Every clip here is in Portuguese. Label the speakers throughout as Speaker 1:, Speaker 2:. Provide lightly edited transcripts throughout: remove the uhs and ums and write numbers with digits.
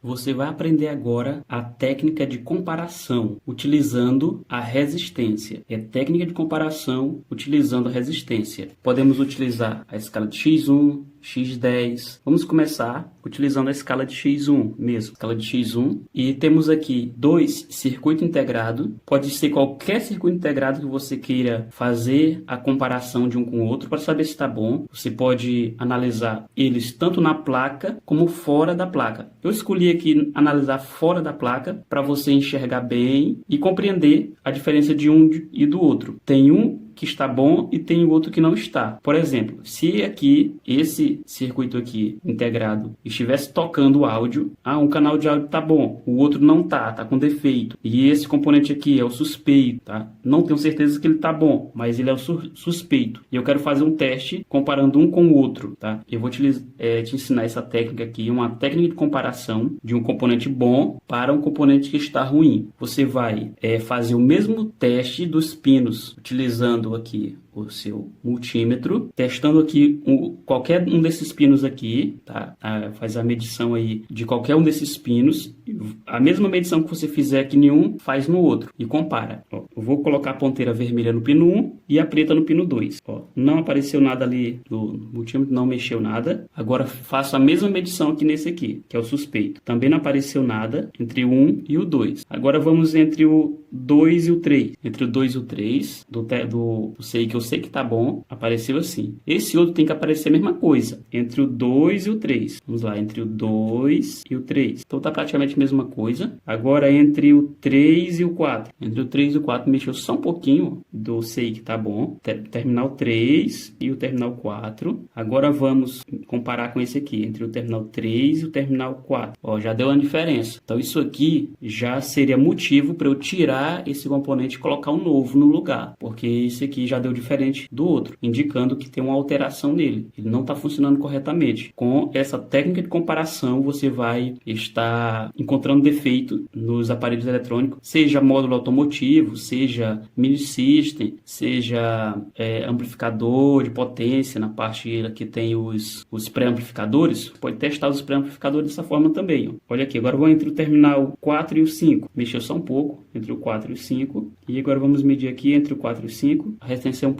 Speaker 1: Você vai aprender agora a técnica de comparação utilizando a resistência. É técnica de comparação utilizando a resistência. Podemos utilizar a escala de x1, x10. Vamos começar utilizando a escala de x1 mesmo. Escala de x1. E temos aqui dois circuito integrado. Pode ser qualquer circuito integrado que você queira fazer a comparação de um com o outro para saber se está bom. Você pode analisar eles tanto na placa como fora da placa. Eu escolhi aqui analisar fora da placa para você enxergar bem e compreender a diferença de um e do outro. Tem um que está bom e tem o outro que não está. Por exemplo, se aqui, esse circuito aqui integrado estivesse tocando o áudio, um canal de áudio está bom, o outro não está com defeito. E esse componente aqui é o suspeito, tá? Não tenho certeza que ele está bom, mas ele é o suspeito. E eu quero fazer um teste comparando um com o outro, tá? Eu vou te ensinar essa técnica aqui, uma técnica de comparação de um componente bom para um componente que está ruim. Você vai fazer o mesmo teste dos pinos, utilizando aqui o seu multímetro, testando aqui qualquer um desses pinos aqui, tá? Faz a medição aí de qualquer um desses pinos, a mesma medição que você fizer aqui em um, faz no outro e compara. Ó, eu vou colocar a ponteira vermelha no pino 1 e a preta no pino 2. Ó, não apareceu nada ali no multímetro, não mexeu nada. Agora faço a mesma medição aqui nesse aqui, que é o suspeito. Também não apareceu nada entre o 1 e o 2. Agora vamos entre o 2 e o 3. Entre o 2 e o 3, do CI que eu sei que tá bom, apareceu assim. Esse outro tem que aparecer a mesma coisa, entre o 2 e o 3. Vamos lá, entre o 2 e o 3. Então tá praticamente a mesma coisa. Agora entre o 3 e o 4. Entre o 3 e o 4 mexeu só um pouquinho do CI que tá bom. Terminal 3 e o terminal 4. Agora vamos comparar com esse aqui, entre o terminal 3 e o terminal 4. Ó, já deu uma diferença. Então isso aqui já seria motivo para eu tirar esse componente e colocar um novo no lugar, porque esse aqui já deu diferente do outro, indicando que tem uma alteração nele. Ele não está funcionando corretamente. Com essa técnica de comparação, você vai estar encontrando defeito nos aparelhos eletrônicos, seja módulo automotivo, seja mini system, seja amplificador de potência, na parte que tem os pré-amplificadores. Pode testar os pré-amplificadores dessa forma também. Ó. Olha aqui, agora vou entre o terminal 4 e o 5. Mexeu só um pouco entre o 4 e o 5. E agora vamos medir aqui entre o 4 e o 5. A resistência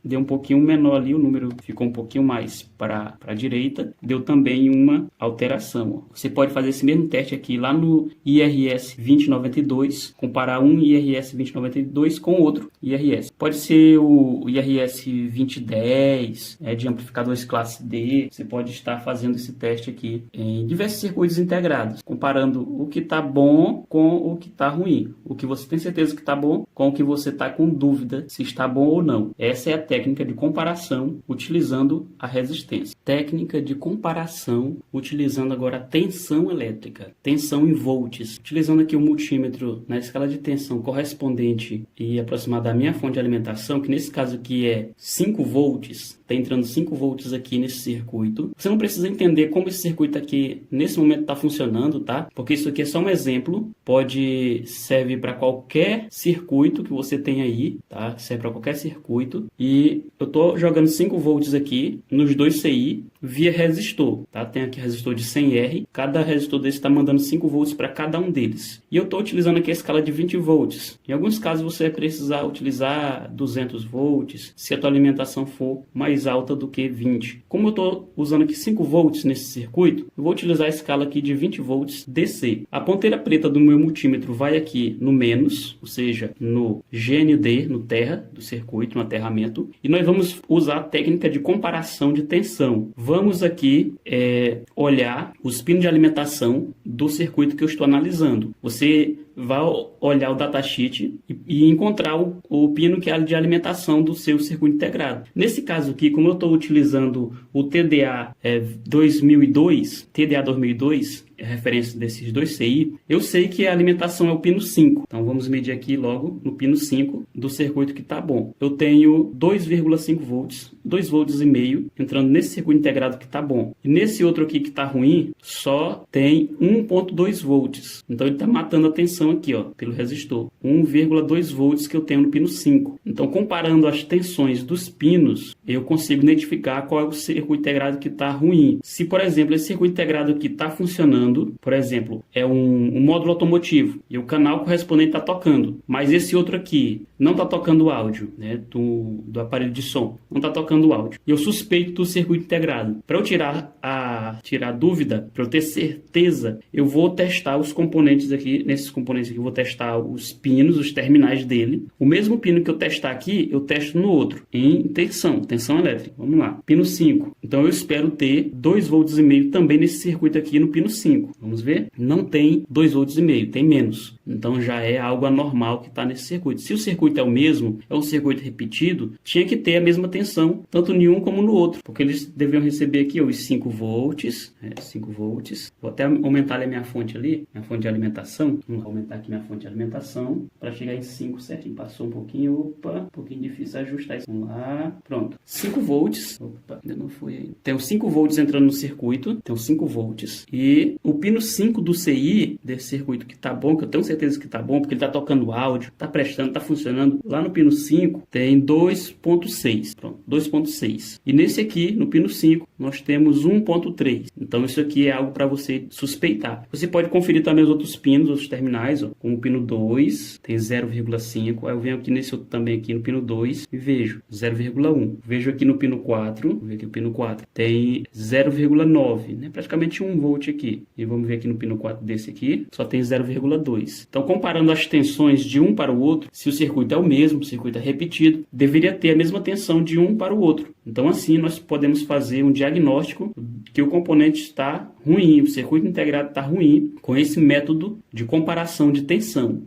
Speaker 1: deu um pouquinho menor ali, o número ficou um pouquinho mais para a direita. Deu também uma alteração. Ó. Você pode fazer esse mesmo teste aqui lá no IRS 2092, comparar um IRS 2092 com outro IRS. Pode ser o IRS 2010, de amplificadores classe D. Você pode estar fazendo esse teste aqui em diversos circuitos integrados, comparando o que está bom com o que está ruim. O que você tem certeza que está bom com o que você está com dúvida se está bom ou não. Essa é a técnica de comparação utilizando a resistência. Técnica de comparação utilizando agora a tensão elétrica. Tensão em volts. Utilizando aqui o multímetro na escala de tensão correspondente e aproximada da minha fonte de alimentação, que nesse caso aqui é 5 volts. Está entrando 5 volts aqui nesse circuito. Você não precisa entender como esse circuito aqui nesse momento está funcionando, tá? Porque isso aqui é só um exemplo. Pode servir para qualquer circuito que você tem aí, tá? Serve para qualquer circuito. E eu estou jogando 5 volts aqui nos dois CI via resistor, tá? Tem aqui resistor de 100R. Cada resistor desse está mandando 5 volts para cada um deles. E eu estou utilizando aqui a escala de 20 volts. Em alguns casos você vai precisar utilizar 200 volts se a tua alimentação for mais alta do que 20. Como eu estou usando aqui 5 volts nesse circuito, eu vou utilizar a escala aqui de 20 volts DC. A ponteira preta do meu multímetro vai aqui no menos, ou seja, no GND, no terra do circuito, no aterramento. E nós vamos usar a técnica de comparação de tensão. Vamos aqui olhar os pinos de alimentação do circuito que eu estou analisando. Você vai olhar o datasheet e encontrar o pino que é de alimentação do seu circuito integrado. Nesse caso aqui, como eu estou utilizando o TDA 2002, é referência desses dois CI, eu sei que a alimentação é o pino 5. Então vamos medir aqui logo no pino 5 do circuito que está bom. Eu tenho 2,5 volts, 2 volts e meio entrando nesse circuito integrado que está bom. E nesse outro aqui que está ruim, só tem 1,2 volts. Então ele está matando a tensão tensão aqui, ó, pelo resistor. 1,2 volts que eu tenho no pino 5. Então, comparando as tensões dos pinos, eu consigo identificar qual é o circuito integrado que está ruim. Se, por exemplo, esse circuito integrado aqui está funcionando, por exemplo, é um módulo automotivo e o canal correspondente está tocando, mas esse outro aqui não está tocando o áudio, né, do aparelho de som, não está tocando o áudio. E eu suspeito do circuito integrado. Para eu tirar a dúvida, para eu ter certeza, eu vou testar os componentes aqui. Nesses componentes aqui eu vou testar os pinos, os terminais dele. O mesmo pino que eu testar aqui, eu testo no outro, em tensão elétrica. Vamos lá, pino 5. Então eu espero ter 2,5 volts também nesse circuito aqui no pino 5. Vamos ver? Não tem 2,5 volts, tem menos. Então já é algo anormal que está nesse circuito. Se o circuito é o mesmo, é um circuito repetido, tinha que ter a mesma tensão, tanto em um como no outro, porque eles deviam receber aqui os 5 volts, 5 volts. Vou até aumentar a minha fonte ali, minha fonte de alimentação. Vamos aumentar aqui minha fonte de alimentação para chegar em 5 certinho. Passou um pouquinho, opa, um pouquinho difícil ajustar isso. Vamos lá, pronto. 5 volts, opa, ainda não foi aí. Tem os 5 volts entrando no circuito, tem os 5 volts. E o pino 5 do CI, desse circuito que tá bom, que eu tenho certeza que tá bom, porque ele tá tocando áudio, tá prestando, tá funcionando. Lá no pino 5 tem 2.6, pronto, 2.6. E nesse aqui, no pino 5, nós temos 1.3. Então isso aqui é algo para você suspeitar. Você pode conferir também os outros pinos, os terminais, ó, como o pino 2, tem 0,5. Aí eu venho aqui nesse outro também aqui no pino 2 e vejo 0,1. Vejo aqui no pino 4, vou ver aqui o pino 4, tem 0,9, né? Praticamente 1 volt aqui. E vamos ver aqui no pino 4 desse aqui, só tem 0,2. Então, comparando as tensões de um para o outro, se o circuito é o mesmo, o circuito é repetido, deveria ter a mesma tensão de um para o outro. Então, assim, nós podemos fazer um diagnóstico que o componente está ruim, o circuito integrado está ruim, com esse método de comparação de tensão.